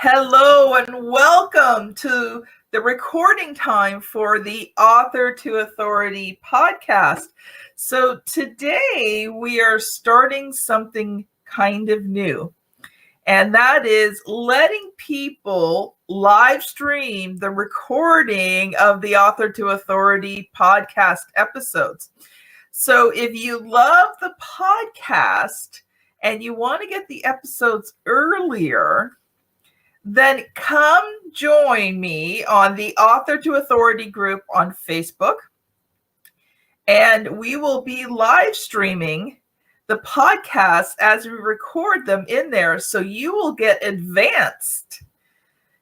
Hello and welcome to the recording time for the Author to Authority podcast. So today we are starting something kind of new, and that is letting people live stream the recording of the Author to Authority podcast episodes. So if you love the podcast and you want to get the episodes earlier, then come join me on the Author to Authority group on Facebook. And we will be live streaming the podcasts as we record them in there. So you will get advanced.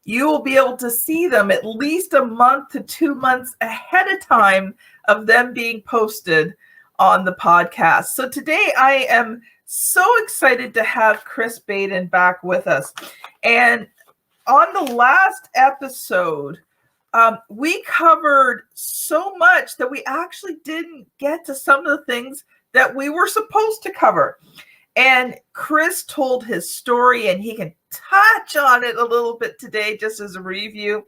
You will be able to see them at least a month to 2 months ahead of time of them being posted on the podcast. So today I am so excited to have Chris Baden back with us. And on the last episode, we covered so much that we actually didn't get to some of the things that we were supposed to cover. And Chris told his story, and he can touch on it a little bit today just as a review.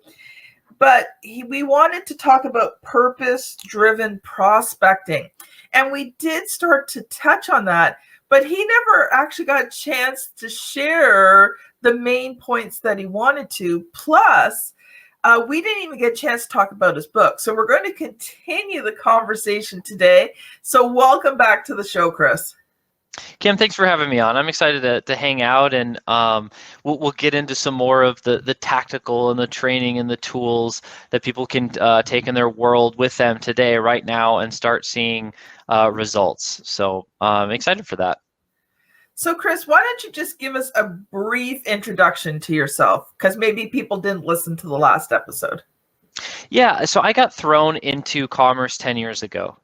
But we wanted to talk about purpose-driven prospecting. And we did start to touch on that, but he never actually got a chance to share the main points that he wanted to. Plus, we didn't even get a chance to talk about his book. So we're going to continue the conversation today. So welcome back to the show, Chris. Kim, thanks for having me on. I'm excited to hang out, and we'll get into some more of the tactical and the training and the tools that people can take in their world with them today, right now, and start seeing results. So I'm excited for that. So Chris, why don't you just give us a brief introduction to yourself? Because maybe people didn't listen to the last episode. Yeah, so I got thrown into commerce 10 years ago.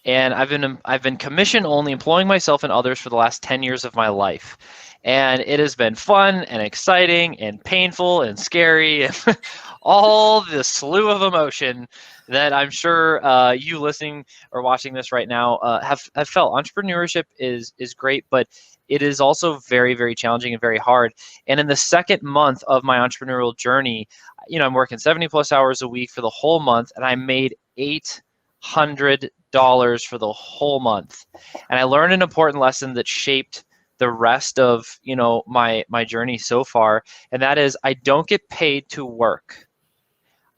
And I've been commission only, employing myself and others for the last 10 years of my life. And it has been fun and exciting and painful and scary and all the slew of emotion that I'm sure you listening or watching this right now have felt. Entrepreneurship is great, but it is also very, very challenging and very hard. And in the second month of my entrepreneurial journey, I'm working 70 plus hours a week for the whole month, and I made $800 for the whole month. And I learned an important lesson that shaped the rest of my journey so far, and that is I don't get paid to work.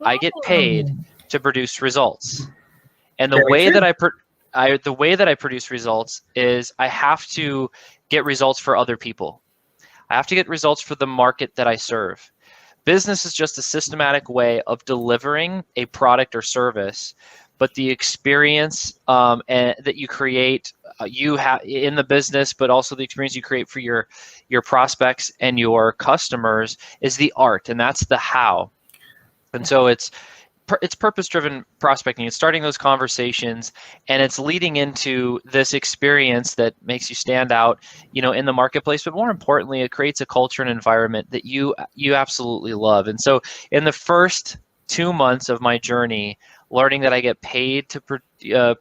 I get paid to produce results. And the way that I produce results is I have to get results for other people. I have to get results for the market that I serve. Business is just a systematic way of delivering a product or service, but the experience that you create, you have in the business, but also the experience you create for your prospects and your customers is the art, and that's the how. And so it's purpose-driven prospecting. It's starting those conversations, and it's leading into this experience that makes you stand out, in the marketplace. But more importantly, it creates a culture and environment that you absolutely love. And so, in the first 2 months of my journey, learning that I get paid to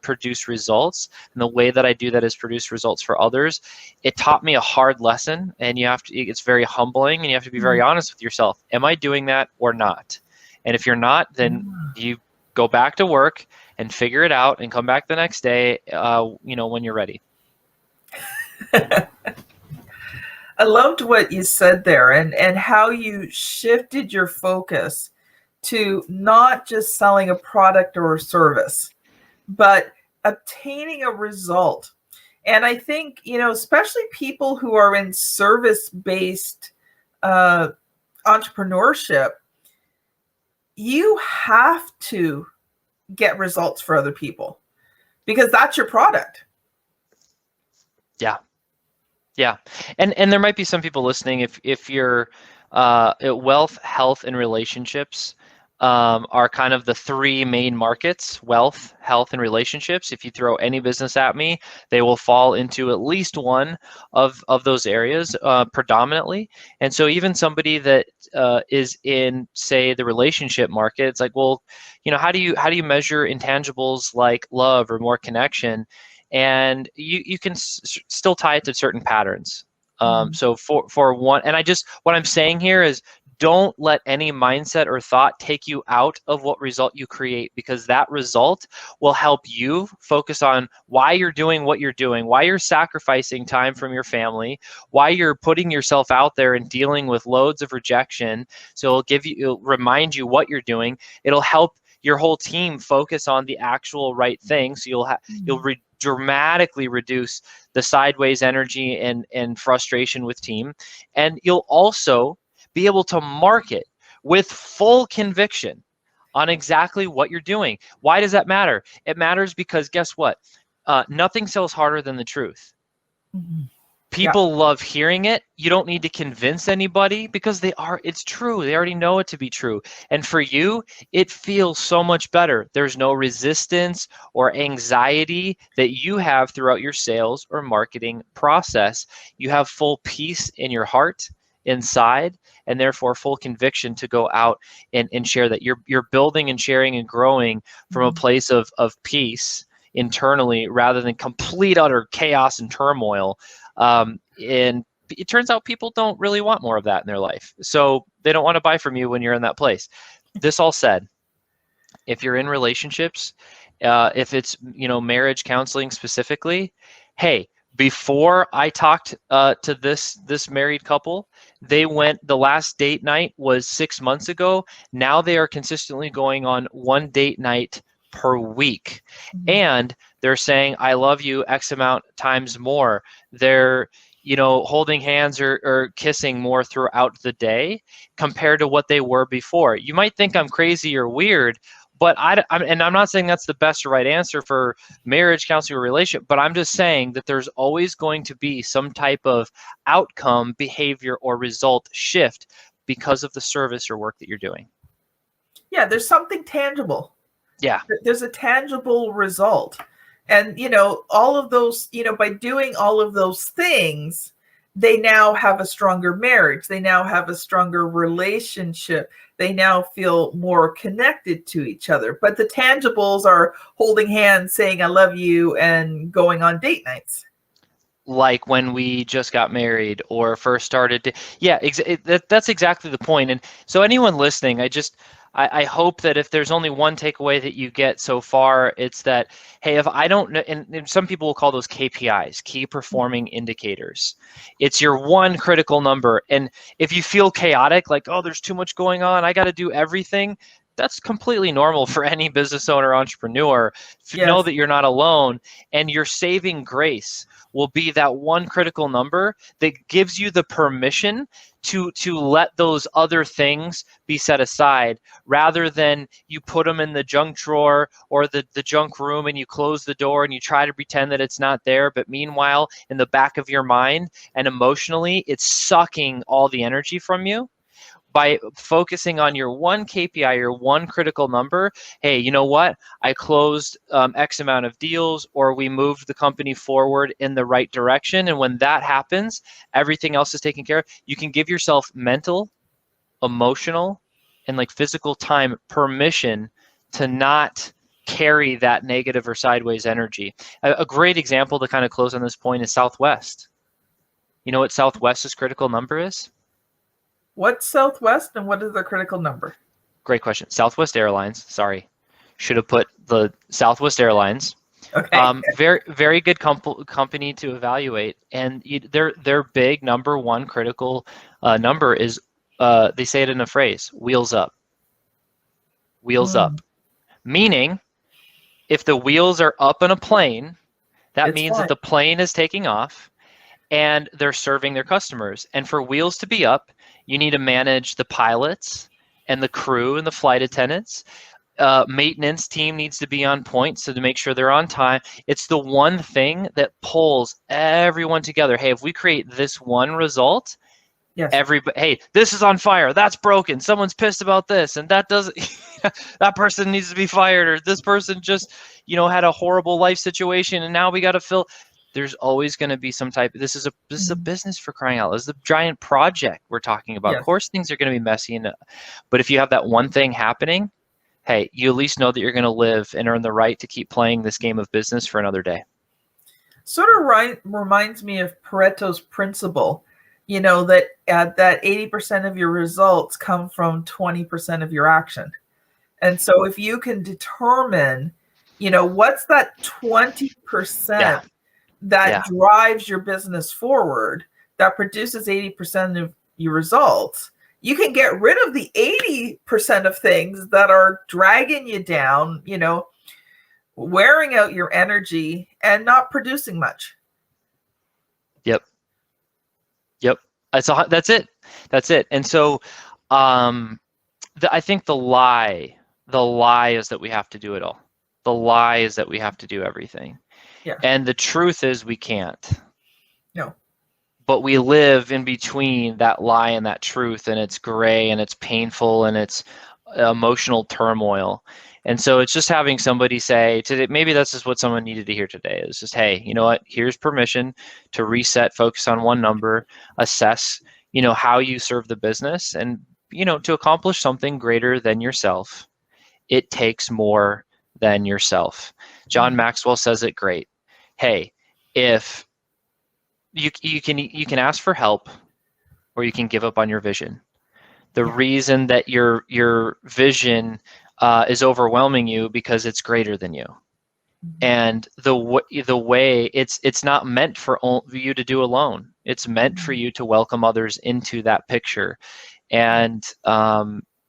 produce results, and the way that I do that is produce results for others, it taught me a hard lesson, and it's very humbling, and you have to be very honest with yourself. Am I doing that or not? And if you're not, then you go back to work and figure it out and come back the next day, when you're ready. I loved what you said there, and how you shifted your focus to not just selling a product or a service, but obtaining a result. And I think, especially people who are in service-based entrepreneurship, you have to get results for other people because that's your product. Yeah. And there might be some people listening, if you're wealth, health, and relationships are kind of the three main markets: wealth, health, and relationships. If you throw any business at me, they will fall into at least one of those areas predominantly. And so even somebody that is in, say, the relationship market, it's like, well, how do you measure intangibles like love or more connection? And you can still tie it to certain patterns. So for one, and what I'm saying here is, don't let any mindset or thought take you out of what result you create, because that result will help you focus on why you're doing what you're doing, why you're sacrificing time from your family, why you're putting yourself out there and dealing with loads of rejection. So it'll remind you what you're doing. It'll help your whole team focus on the actual right thing. So you'll dramatically reduce the sideways energy and frustration with team. And you'll also be able to market with full conviction on exactly what you're doing. Why does that matter? It matters because guess what? Nothing sells harder than the truth. Mm-hmm. People love hearing it. You don't need to convince anybody because it's true. They already know it to be true. And for you, it feels so much better. There's no resistance or anxiety that you have throughout your sales or marketing process. You have full peace in your heart inside, and therefore full conviction to go out and share that you're building and sharing and growing from a place of peace internally rather than complete utter chaos and turmoil. And it turns out people don't really want more of that in their life. So they don't want to buy from you when you're in that place. This all said, if you're in relationships, if it's, marriage counseling specifically, hey, before I talked to this married couple, the last date night was 6 months ago. Now they are consistently going on one date night per week. And they're saying, I love you X amount times more. They're, holding hands or kissing more throughout the day compared to what they were before. You might think I'm crazy or weird, but I'm not saying that's the best or right answer for marriage counseling or relationship, but I'm just saying that there's always going to be some type of outcome, behavior, or result shift because of the service or work that you're doing. Yeah, there's something tangible. Yeah. There's a tangible result. And, all of those, by doing all of those things, they now have a stronger marriage. They now have a stronger relationship. They now feel more connected to each other. But the tangibles are holding hands, saying, I love you, and going on date nights. Like when we just got married or first started. That's exactly the point. And so anyone listening, I hope that if there's only one takeaway that you get so far, it's that, hey, if I don't know, and some people will call those KPIs, key performing indicators. It's your one critical number. And if you feel chaotic, like, oh, there's too much going on, I got to do everything, that's completely normal for any business owner, entrepreneur. Yes. Know that you're not alone, and your saving grace will be that one critical number that gives you the permission to let those other things be set aside, rather than you put them in the junk drawer or the junk room and you close the door and you try to pretend that it's not there. But meanwhile, in the back of your mind and emotionally, it's sucking all the energy from you. By focusing on your one KPI, your one critical number, hey, you know what? I closed X amount of deals, or we moved the company forward in the right direction. And when that happens, everything else is taken care of. You can give yourself mental, emotional, and physical time permission to not carry that negative or sideways energy. A great example to kind of close on this point is Southwest. You know what Southwest's critical number is? What's Southwest and what is the critical number? Great question. Southwest Airlines. Sorry, should have put the Southwest Airlines. Okay. Very, very good company to evaluate, and their big number one critical number is they say it in a phrase: wheels up. Wheels up, meaning if the wheels are up in a plane, that means that the plane is taking off and they're serving their customers. And for wheels to be up, you need to manage the pilots and the crew and the flight attendants. Maintenance team needs to be on point, so to make sure they're on time. It's the one thing that pulls everyone together. Hey, if we create this one result, yes, everybody, hey, this is on fire, that's broken, someone's pissed about this, and that doesn't that person needs to be fired, or this person just had a horrible life situation and now we got to fill. There's always going to be some type. This is a business, for crying out loud. This is a giant project we're talking about. Yes. Of course, things are going to be messy, but if you have that one thing happening, hey, you at least know that you're going to live and earn the right to keep playing this game of business for another day. Sort of reminds me of Pareto's principle. that 80% of your results come from 20% of your action. And so if you can determine, what's that 20% that drives your business forward, that produces 80% of your results, you can get rid of the 80% of things that are dragging you down, wearing out your energy and not producing much. Yep. That's it. And so, I think the lie is that we have to do it all. The lie is that we have to do everything. Yeah. And the truth is we can't. No. But we live in between that lie and that truth, and it's gray and it's painful and it's emotional turmoil. And so it's just having somebody say today, maybe that's just what someone needed to hear today, is just, hey, you know what, here's permission to reset, focus on one number, assess, how you serve the business, and, to accomplish something greater than yourself, it takes more than yourself. John Maxwell says it great. Hey, if you can ask for help, or you can give up on your vision. The reason that your vision is overwhelming you because it's greater than you, and the way it's not meant for you to do alone. It's meant for you to welcome others into that picture, and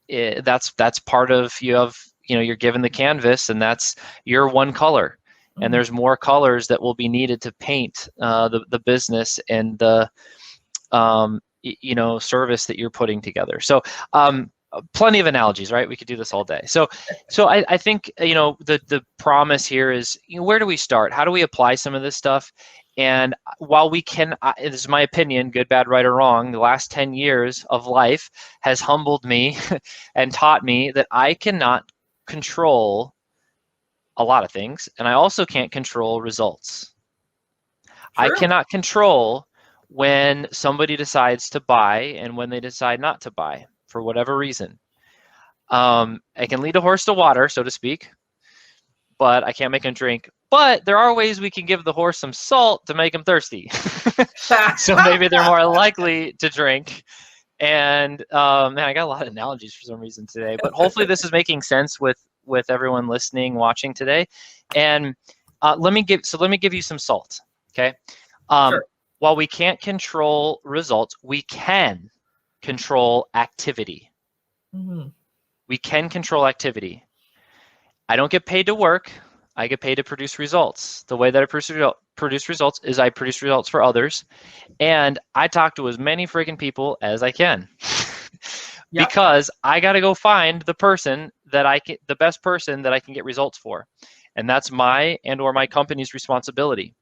that's part of you're given the canvas, and that's your one color. And there's more colors that will be needed to paint the business and the service that you're putting together. So plenty of analogies, right? We could do this all day. So I think the promise here is, where do we start? How do we apply some of this stuff? And while we can, this is my opinion, good, bad, right, or wrong, the last 10 years of life has humbled me and taught me that I cannot control a lot of things, and I also can't control results. True. I cannot control when somebody decides to buy and when they decide not to buy for whatever reason. I can lead a horse to water, so to speak, but I can't make him drink. But there are ways we can give the horse some salt to make him thirsty. So maybe they're more likely to drink. And man, I got a lot of analogies for some reason today, but hopefully this is making sense with everyone listening, watching today. And let me give you some salt. Okay. Sure. While we can't control results, we can control activity. We can control activity. I don't get paid to work. I get paid to produce results. The way that I produce results is I produce results for others, and I talk to as many freaking people as I can. Yep. Because I got to go find the best person that I can get results for, and that's my or my company's responsibility.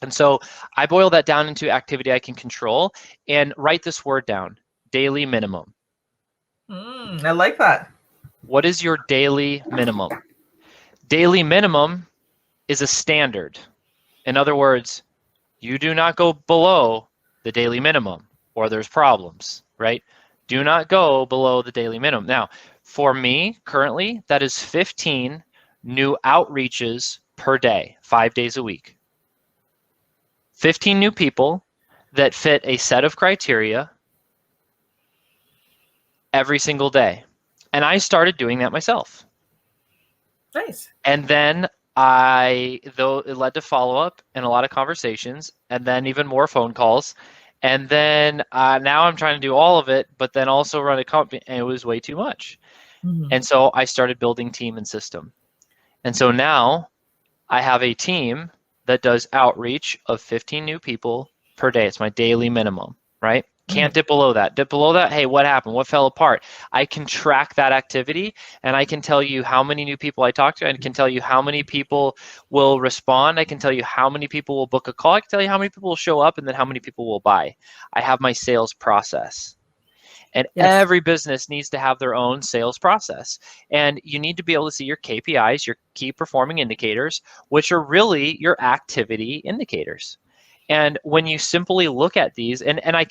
And so I boil that down into activity I can control, and write this word down: daily minimum. I like that. What is your daily minimum? Daily minimum is a standard. In other words, you do not go below the daily minimum or there's problems, right? Do not go below the daily minimum. Now, for me, currently, that is 15 new outreaches per day, 5 days a week. 15 new people that fit a set of criteria every single day. And I started doing that myself. Nice. And then it led to follow-up and a lot of conversations, and then even more phone calls. And then now I'm trying to do all of it, but then also run a company, and it was way too much. And so I started building team and system. And so now I have a team that does outreach of 15 new people per day. It's my daily minimum, right? Can't dip below that. Dip below that, hey, what happened? What fell apart? I can track that activity, and I can tell you how many new people I talked to. I can tell you how many people will respond. I can tell you how many people will book a call. I can tell you how many people will show up, and then how many people will buy. I have my sales process. And every business needs to have their own sales process. And you need to be able to see your KPIs, your key performing indicators, which are really your activity indicators. And when you simply look at these, and I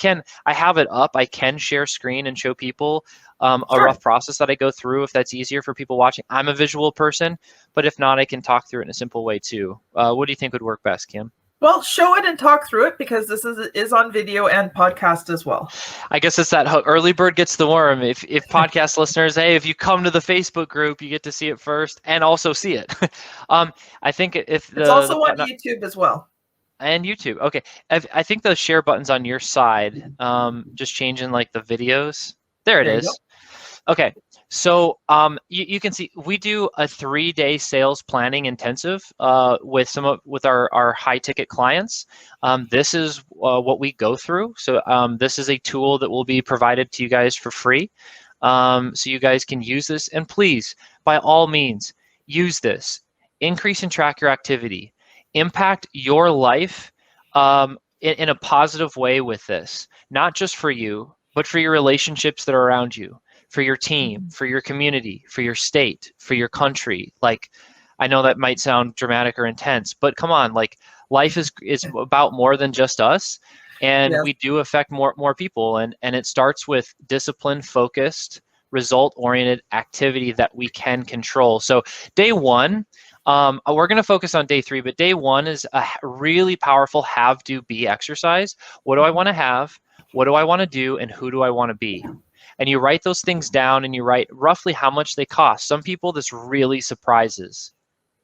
have it up, I can share screen and show people a rough process that I go through if that's easier for people watching. I'm a visual person, but if not, I can talk through it in a simple way too. What do you think would work best, Kim? Well, show it and talk through it, because this is on video and podcast as well. I guess it's that early bird gets the worm. If podcast listeners, hey, if you come to the Facebook group, you get to see it first and also see it. I think if it's also on YouTube as well. And YouTube. Okay. I think the share button's on your side. Just changing like the videos. There it is. Okay. So you can see we do a 3-day sales planning intensive with our high ticket clients. This is what we go through. So this is a tool that will be provided to you guys for free. So you guys can use this, and please, by all means, use this. Increase and track your activity. Impact your life in a positive way with this, not just for you, but for your relationships that are around you, for your team, for your community, for your state, for your country. Like, I know that might sound dramatic or intense, but come on, like, life is about more than just us, and we do affect more people, and it starts with disciplined, focused, result-oriented activity that we can control. So day one, we're going to focus on day 3, but day 1 is a really powerful have, do, be exercise. What do I want to have? What do I want to do? And who do I want to be? And you write those things down, and you write roughly how much they cost. Some people this really surprises.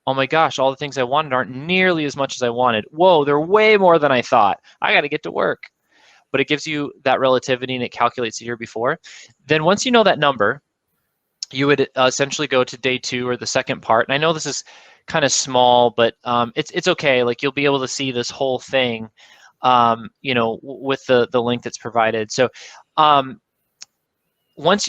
Oh my gosh, all the things I wanted aren't nearly as much as I wanted. Whoa, they're way more than I thought. I got to get to work. But it gives you that relativity, and it calculates the year before. Then once you know that number, you would essentially go to day 2, or the second part. And I know this is kind of small, but it's okay. Like, you'll be able to see this whole thing, with the link that's provided. So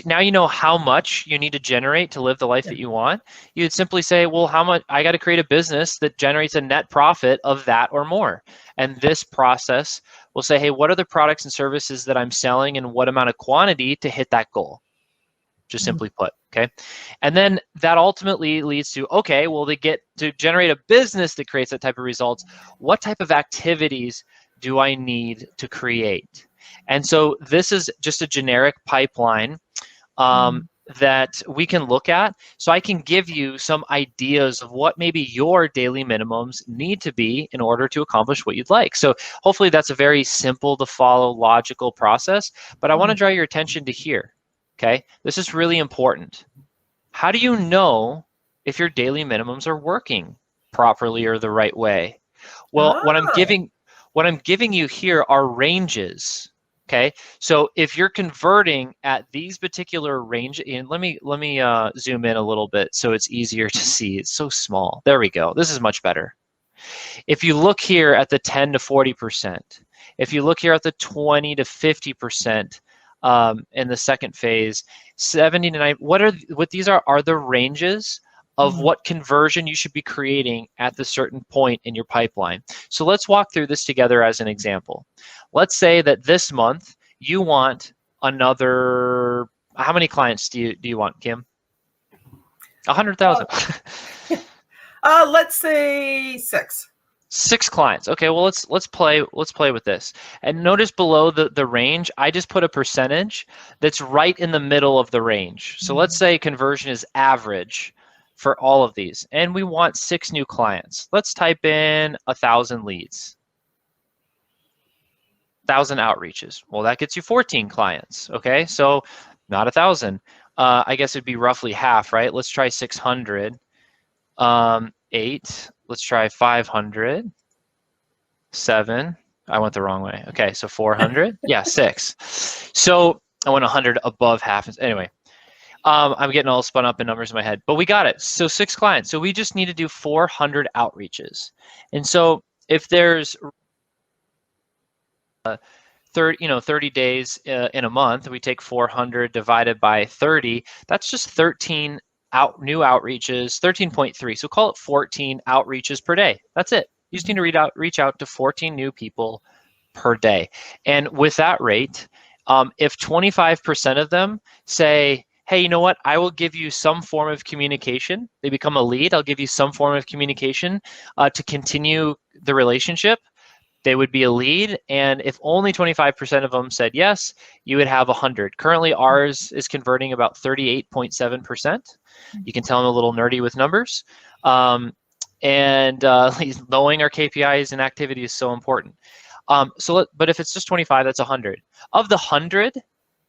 now you know how much you need to generate to live the life that you want, you'd simply say, well, how much? I got to create a business that generates a net profit of that or more. And this process will say, hey, what are the products and services that I'm selling, and what amount of quantity to hit that goal? Just simply put, okay? And then that ultimately leads to, okay, well, they get to generate a business that creates that type of results. What type of activities do I need to create? And so this is just a generic pipeline that we can look at. So I can give you some ideas of what maybe your daily minimums need to be in order to accomplish what you'd like. So hopefully that's a very simple to follow, logical process. But I want to draw your attention to here. Okay, this is really important. How do you know if your daily minimums are working properly or the right way? Well, what I'm giving you here are ranges. Okay, so if you're converting at these particular range, and let me zoom in a little bit so it's easier to see. It's so small. There we go. This is much better. If you look here at the 10 to 40%, if you look here at the 20 to 50%. In the second phase, 70 to 90. What these are the ranges of what conversion you should be creating at the certain point in your pipeline. So let's walk through this together as an example. Let's say that this month you want another. How many clients do you want, Kim? 100,000. Let's say 6. 6 clients. Okay, well let's play with this. And notice below the range, I just put a percentage that's right in the middle of the range. So let's say conversion is average for all of these, and we want 6 new clients. Let's type in 1,000 leads. 1,000 outreaches. Well, that gets you 14 clients. Okay, so not 1,000. I guess it'd be roughly half, right? Let's try 600. 8. Let's try 500. 7. I went the wrong way. Okay, so 400. Yeah, 6. So I went 100 above half. Anyway, I'm getting all spun up in numbers in my head, but we got it. So 6 clients. So we just need to do 400 outreaches. And so if there's 30 days in a month, we take 400 divided by 30. That's just 13 new outreaches, 13.3. So call it 14 outreaches per day. That's it. You just need to reach out to 14 new people per day. And with that rate, if 25% of them say, hey, you know what, I will give you some form of communication. They become a lead. I'll give you some form of communication to continue the relationship. They would be a lead. And if only 25% of them said yes, you would have 100. Currently, ours is converting about 38.7%. You can tell I'm a little nerdy with numbers. And knowing our KPIs and activity is so important. But if it's just 25, that's 100. Of the 100,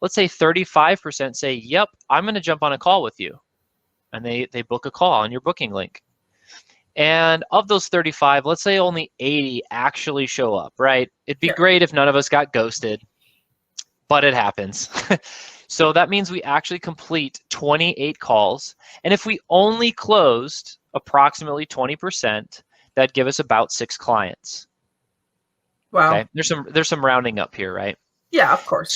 let's say 35% say, yep, I'm going to jump on a call with you. And they book a call on your booking link. And of those 35, let's say only 80 actually show up, right? It'd be great if none of us got ghosted, but it happens. So that means we actually complete 28 calls. And if we only closed approximately 20%, that'd give us about 6 clients. Wow. Okay. There's some rounding up here, right? Yeah, of course.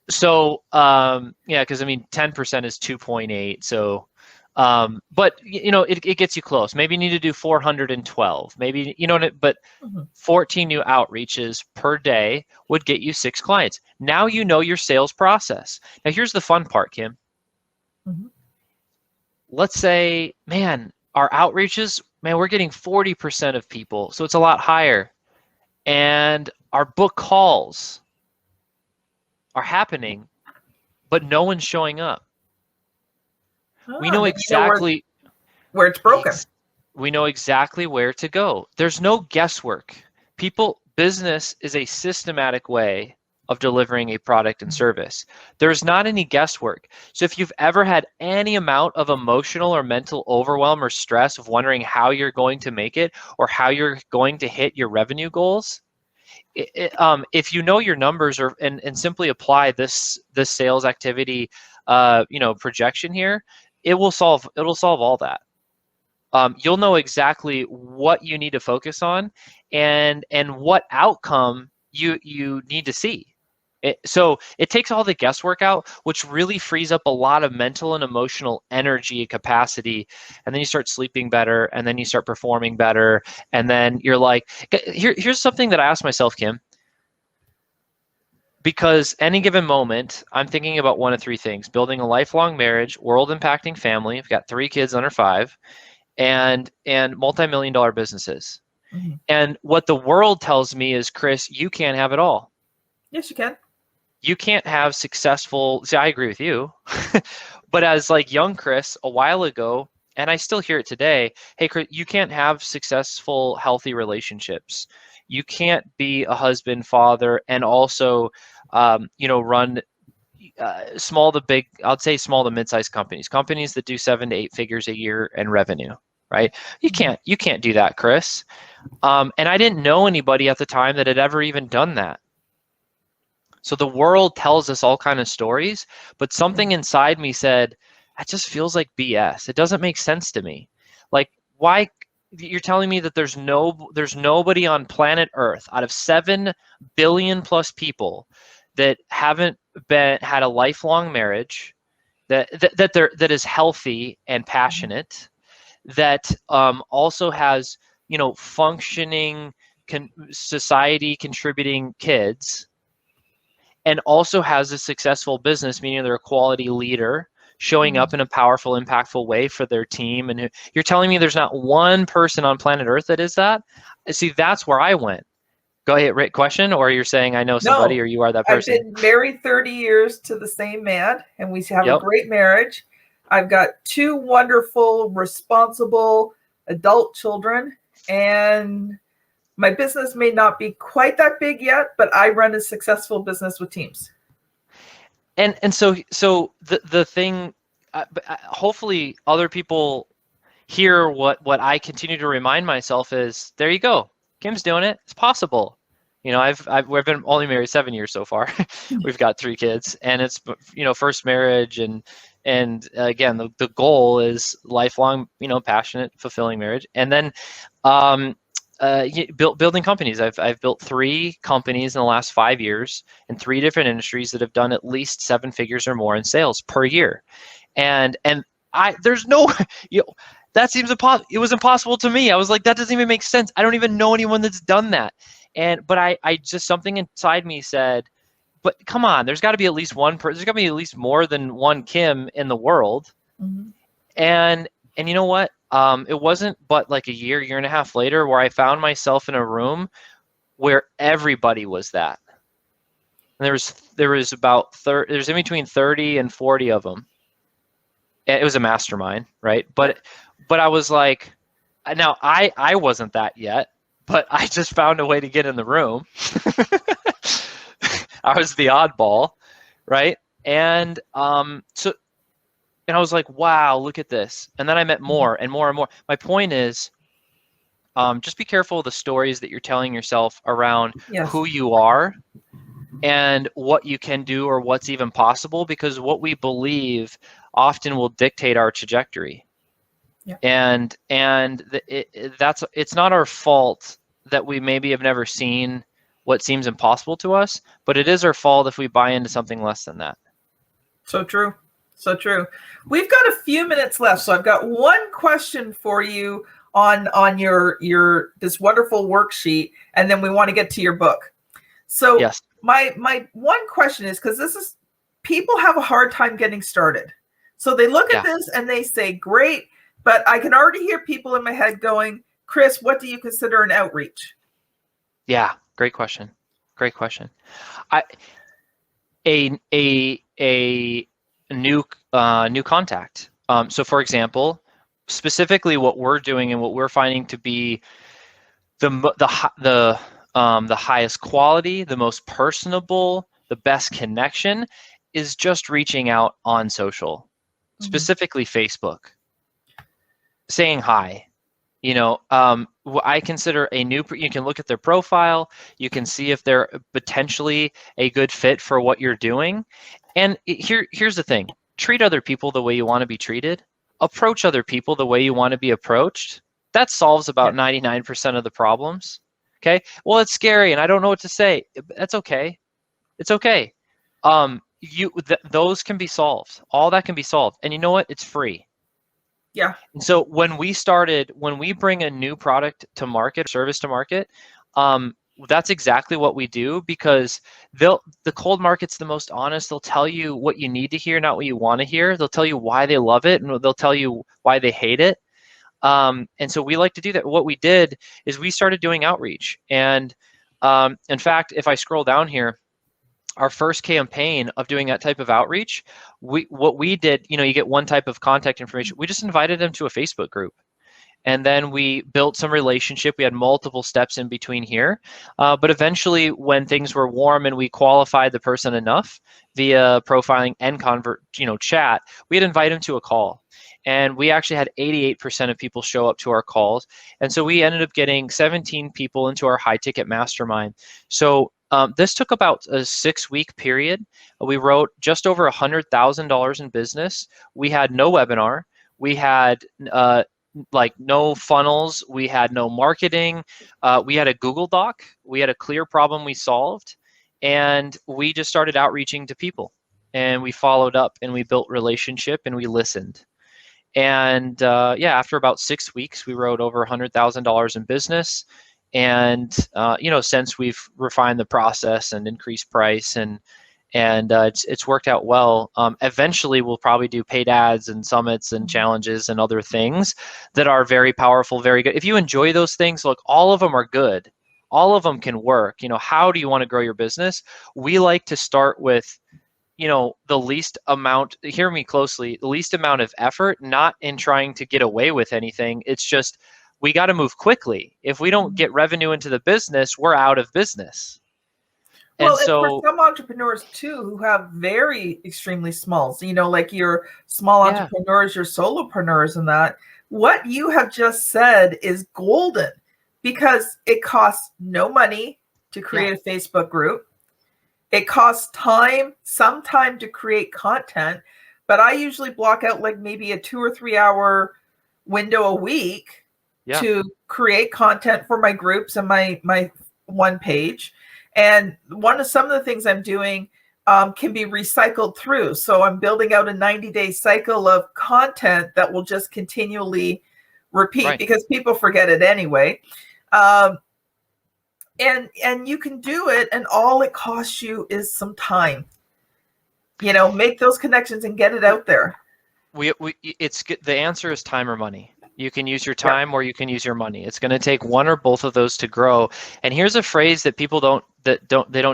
So yeah, because I mean 10% is 2.8. So but it gets you close. Maybe you need to do 412. Maybe but 14 new outreaches per day would get you 6 clients. Now you know your sales process. Now here's the fun part, Kim. Let's say, man, our outreaches, man, we're getting 40% of people, so it's a lot higher. And our book calls are happening, but no one's showing up. We know exactly where it's broken. We know exactly where to go. There's no guesswork. Business is a systematic way of delivering a product and service. There's not any guesswork. So if you've ever had any amount of emotional or mental overwhelm or stress of wondering how you're going to make it or how you're going to hit your revenue goals, if you know your numbers and simply apply this sales activity projection here, it'll solve all that. You'll know exactly what you need to focus on and what outcome you need to see. So it takes all the guesswork out, which really frees up a lot of mental and emotional energy and capacity. And then you start sleeping better, and then you start performing better. And then you're like, here's something that I asked myself, Kim. Because any given moment, I'm thinking about one of 3 things: building a lifelong marriage, world-impacting family. I've got 3 kids under 5, and multi-million-dollar businesses. And what the world tells me is, Chris, you can't have it all. Yes, you can. You can't have successful. See, I agree with you. But as like young Chris a while ago, and I still hear it today, hey, Chris, you can't have successful, healthy relationships. You can't be a husband, father, and also, run small to big, I'd say small to mid-sized companies that do 7 to 8 figures a year in revenue, right? You can't do that, Chris. And I didn't know anybody at the time that had ever even done that. So the world tells us all kind of stories, but something inside me said, that just feels like BS. It doesn't make sense to me. Like, why? You're telling me that there's nobody on planet Earth out of 7 billion plus people that haven't had a lifelong marriage, that is healthy and passionate, that also has functioning society contributing kids, and also has a successful business, meaning they're a quality leader, showing up in a powerful, impactful way for their team. And you're telling me there's not one person on planet Earth that is that? See, that's where I went. Go ahead, Rick, question, or you're saying I know somebody, or you are that person? I've been married 30 years to the same man, and we have a great marriage. I've got 2 wonderful, responsible adult children, and my business may not be quite that big yet, but I run a successful business with teams. And so the thing, hopefully other people hear what I continue to remind myself is, there you go. Kim's doing it. It's possible. We've been only married 7 years so far. We've got 3 kids, and it's first marriage, and again the goal is lifelong, passionate, fulfilling marriage, and then building companies. I've built 3 companies in the last 5 years in 3 different industries that have done at least 7 figures or more in sales per year, and there's no that seems impossible. It was impossible to me. I was like, that doesn't even make sense. I don't even know anyone that's done that. But I just, something inside me said, but come on, there's got to be at least one person. There's got to be at least more than one Kim in the world. And you know what? It wasn't but like a year and a half later where I found myself in a room where everybody was that. And there was about there's in between 30 and 40 of them. It was a mastermind, right? But I was like, Now, I wasn't that yet, but I just found a way to get in the room. I was the oddball, right? And and I was like, wow, look at this. And then I met more and more and more. My point is, just be careful of the stories that you're telling yourself around Yes. who you are and what you can do or what's even possible, because what we believe often will dictate our trajectory. Yeah. It's not our fault that we maybe have never seen what seems impossible to us, but it is our fault if we buy into something less than that. So true. So true. We've got a few minutes left, so I've got one question for you on your this wonderful worksheet, and then we want to get to your book. So Yes. my one question is, because this is, people have a hard time getting started. So they look at this and they say, great, but I can already hear people in my head going, Chris, what do you consider an outreach? Yeah, great question. Great question. A new contact. So for example, specifically what we're doing and what we're finding to be the highest quality, the most personable, the best connection is just reaching out on social, specifically Facebook, saying hi. I consider you can look at their profile, you can see if they're potentially a good fit for what you're doing. And here's the thing: treat other people the way you want to be treated, approach other people the way you want to be approached. That solves about 99% of the problems. Okay. Well, it's scary and I don't know what to say. That's okay. It's okay. Those can be solved. All that can be solved. And you know what? It's free. Yeah. And so when we bring a new product to market, service to market, that's exactly what we do, because the cold market's the most honest. They'll tell you what you need to hear, not what you want to hear. They'll tell you why they love it, and they'll tell you why they hate it. And so we like to do that. What we did is we started doing outreach. And in fact, if I scroll down here, our first campaign of doing that type of outreach, what we did, you get one type of contact information. We just invited them to a Facebook group. And then we built some relationship. We had multiple steps in between here. But eventually, when things were warm and we qualified the person enough via profiling and chat, we'd invite them to a call. And we actually had 88% of people show up to our calls. And so we ended up getting 17 people into our high ticket mastermind. So this took about a 6-week period. We wrote just over $100,000 in business. We had no webinar. We had no funnels. We had no marketing. We had a Google Doc. We had a clear problem we solved. And we just started outreaching to people. And we followed up and we built relationship and we listened. And after about 6 weeks, we wrote over $100,000 in business. And since we've refined the process and increased price, and it's worked out well. Eventually, we'll probably do paid ads and summits and challenges and other things that are very powerful, very good. If you enjoy those things, look, all of them are good. All of them can work. How do you want to grow your business? We like to start with the least amount, hear me closely, the least amount of effort, not in trying to get away with anything. It's just, we got to move quickly. If we don't get revenue into the business, we're out of business. Well, and for some entrepreneurs too, who have very extremely small, like your small entrepreneurs, your solopreneurs and that, what you have just said is golden, because it costs no money to create a Facebook group. It costs some time to create content, but I usually block out like maybe a 2 or 3 hour window a week to create content for my groups and my one page. And some of the things I'm doing can be recycled through. So I'm building out a 90-day cycle of content that will just continually repeat, because people forget it anyway. And you can do it, and all it costs you is some time. Make those connections and get it out there. The answer is time or money. You can use your time or you can use your money. It's going to take one or both of those to grow. And here's a phrase that people don't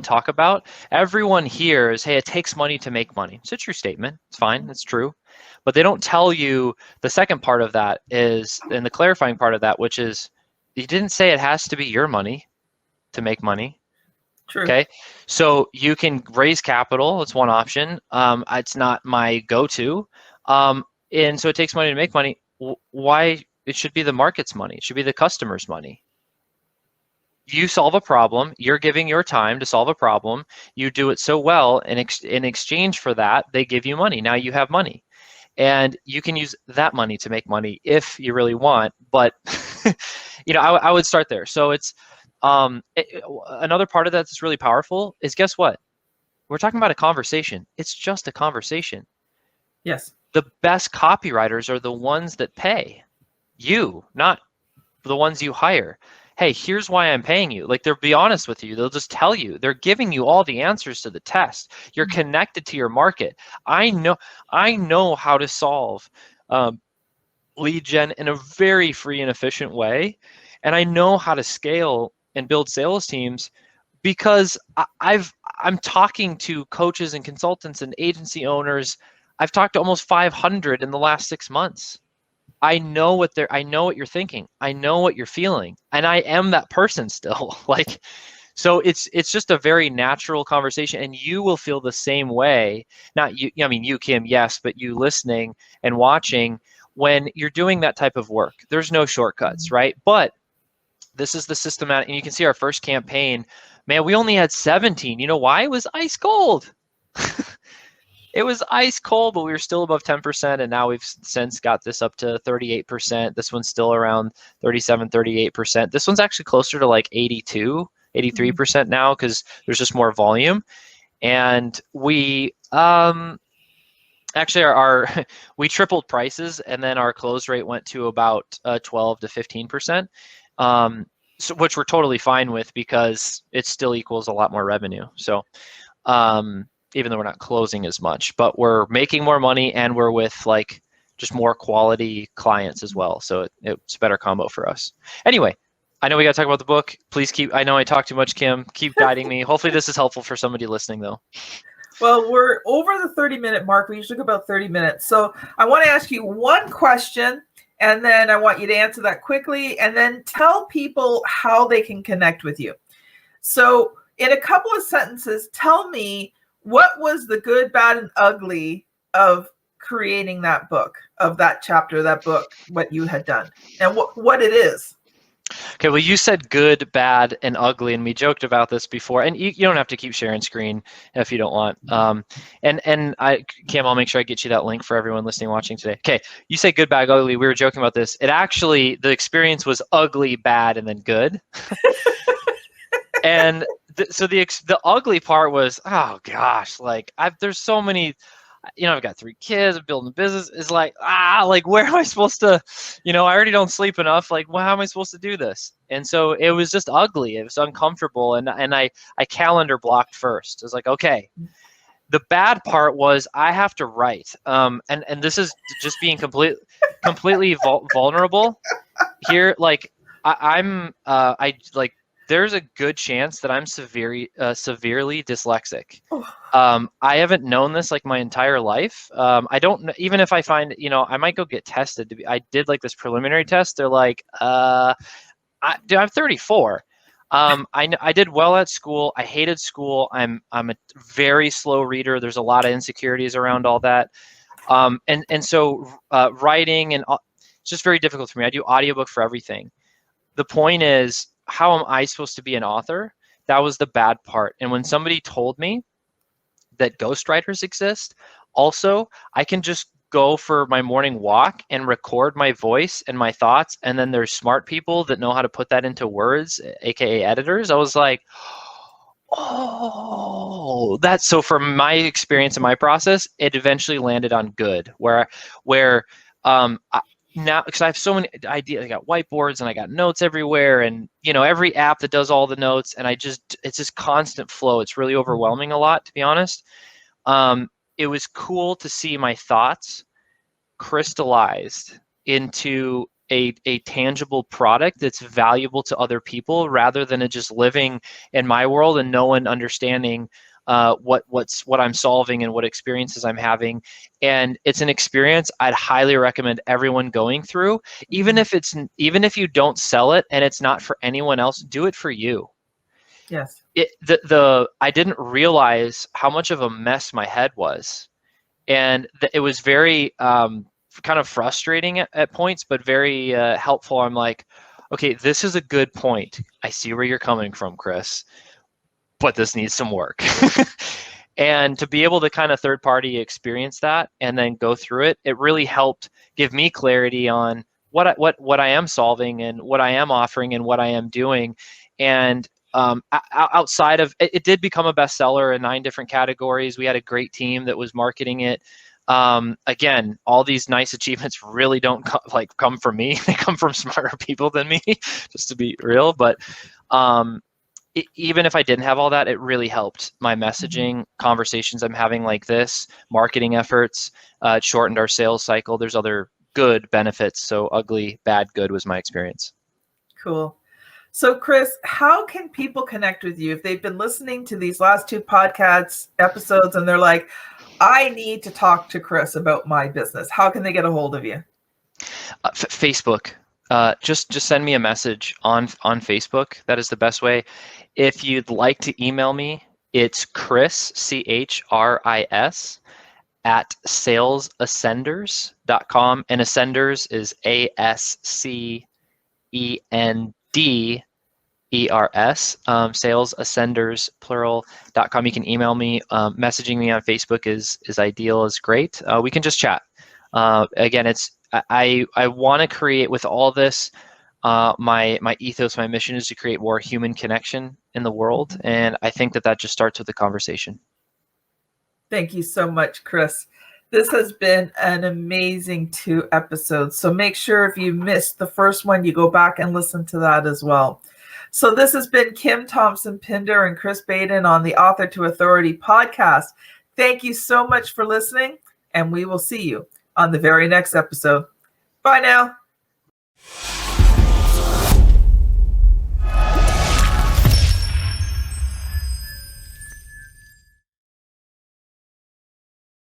talk about. Everyone hears, hey, it takes money to make money. It's a true statement. It's fine. It's true. But they don't tell you the second part of that is, and the clarifying part of that, which is you didn't say it has to be your money to make money. True. Okay. So you can raise capital. It's one option. It's not my go-to. And so it takes money to make money. Why? It should be the market's money. It should be the customer's money. You solve a problem. You're giving your time to solve a problem. You do it so well, and in exchange for that, they give you money. Now you have money, and you can use that money to make money if you really want. But I would start there. So it's another part of that that's really powerful is, guess what? We're talking about a conversation. It's just a conversation. Yes. The best copywriters are the ones that pay you, not the ones you hire. Hey, here's why I'm paying you. Like, they'll be honest with you. They'll just tell you. They're giving you all the answers to the test. You're connected to your market. I know how to solve lead gen in a very free and efficient way. And I know how to scale and build sales teams because I'm talking to coaches and consultants and agency owners. I've talked to almost 500 in the last 6 months. I know what you're thinking. I know what you're feeling. And I am that person still. So it's just a very natural conversation, and you will feel the same way. Not you, I mean, you, Kim, yes, but you listening and watching when you're doing that type of work. There's no shortcuts, right? But this is the systematic, and you can see our first campaign, man, we only had 17. You know why? It was ice cold. It was ice cold, but we were still above 10%, and now we've since got this up to 38%. This one's still around 37, 38%. This one's actually closer to like 82, 83% now because there's just more volume. And we actually we tripled prices, and then our close rate went to about 12 to 15%, which we're totally fine with because it still equals a lot more revenue. So even though we're not closing as much, but we're making more money, and we're with like just more quality clients as well. So it's a better combo for us. Anyway, I know we got to talk about the book. Please I know I talk too much, Kim. Keep guiding me. Hopefully this is helpful for somebody listening though. Well, we're over the 30-minute mark. We usually go about 30 minutes. So I want to ask you one question, and then I want you to answer that quickly, and then tell people how they can connect with you. So in a couple of sentences, tell me, what was the good, bad, and ugly of creating that book, of that chapter, that book, what you had done, and what it is? Okay, well, you said good, bad, and ugly, and we joked about this before. And you don't have to keep sharing screen if you don't want. Kim, I'll make sure I get you that link for everyone listening, watching today. Okay, you say good, bad, ugly. We were joking about this. It actually, the experience was ugly, bad, and then good. And so the ugly part was, oh gosh, like there's so many, I've got 3 kids, I'm building a business. It's like, where am I supposed to, I already don't sleep enough. Like, how am I supposed to do this? And so it was just ugly. It was uncomfortable. And I calendar blocked first. I was like, okay. The bad part was I have to write. And this is just being completely vulnerable here. Like there's a good chance that I'm severely dyslexic. I haven't known this like my entire life. I don't, even if I find, I might go get tested. I did like this preliminary test. They're like, I'm 34. I did well at school. I hated school. I'm a very slow reader. There's a lot of insecurities around all that. So writing and it's just very difficult for me. I do audiobook for everything. The point is, how am I supposed to be an author? That was the bad part. And when somebody told me that ghostwriters exist, also, I can just go for my morning walk and record my voice and my thoughts. And then there's smart people that know how to put that into words, AKA editors. I was like, oh, that's so from my experience and my process, it eventually landed on good where now, because I have so many ideas, I got whiteboards and I got notes everywhere, and every app that does all the notes, and it's just constant flow. It's really overwhelming a lot, to be honest. It was cool to see my thoughts crystallized into a tangible product that's valuable to other people, rather than it just living in my world and no one understanding what I'm solving and what experiences I'm having. And it's an experience I'd highly recommend everyone going through, even if you don't sell it and it's not for anyone else. Do it for you. Yes. I didn't realize how much of a mess my head was, and it was very kind of frustrating at points, but very helpful. I'm like, okay, this is a good point. I see where you're coming from, Chris, but this needs some work. And to be able to kind of third party experience that and then go through it, it really helped give me clarity on what I am solving and what I am offering and what I am doing. And outside of it, it did become a bestseller in 9 different categories. We had a great team that was marketing it. Again, all these nice achievements really don't come from me. They come from smarter people than me, just to be real. But even if I didn't have all that, it really helped my messaging, conversations I'm having like this, marketing efforts. It shortened our sales cycle. There's other good benefits. So ugly, bad, good was my experience. Cool. So Chris, how can people connect with you if they've been listening to these last 2 podcast episodes and they're like, I need to talk to Chris about my business? How can they get a hold of you? Facebook. Just send me a message on Facebook. That is the best way. If you'd like to email me, it's Chris, CHRIS, at salesascenders.com. And Ascenders is ASCENDERS, salesascenders, plural.com. You can email me. Messaging me on Facebook is ideal, is great. We can just chat. Again, I want to create with all this, my ethos, my mission is to create more human connection in the world. And I think that just starts with the conversation. Thank you so much, Chris. This has been an amazing 2 episodes. So make sure if you missed the first one, you go back and listen to that as well. So this has been Kim Thompson-Pinder and Chris Baden on the Author to Authority podcast. Thank you so much for listening, and we will see you on the very next episode. Bye now.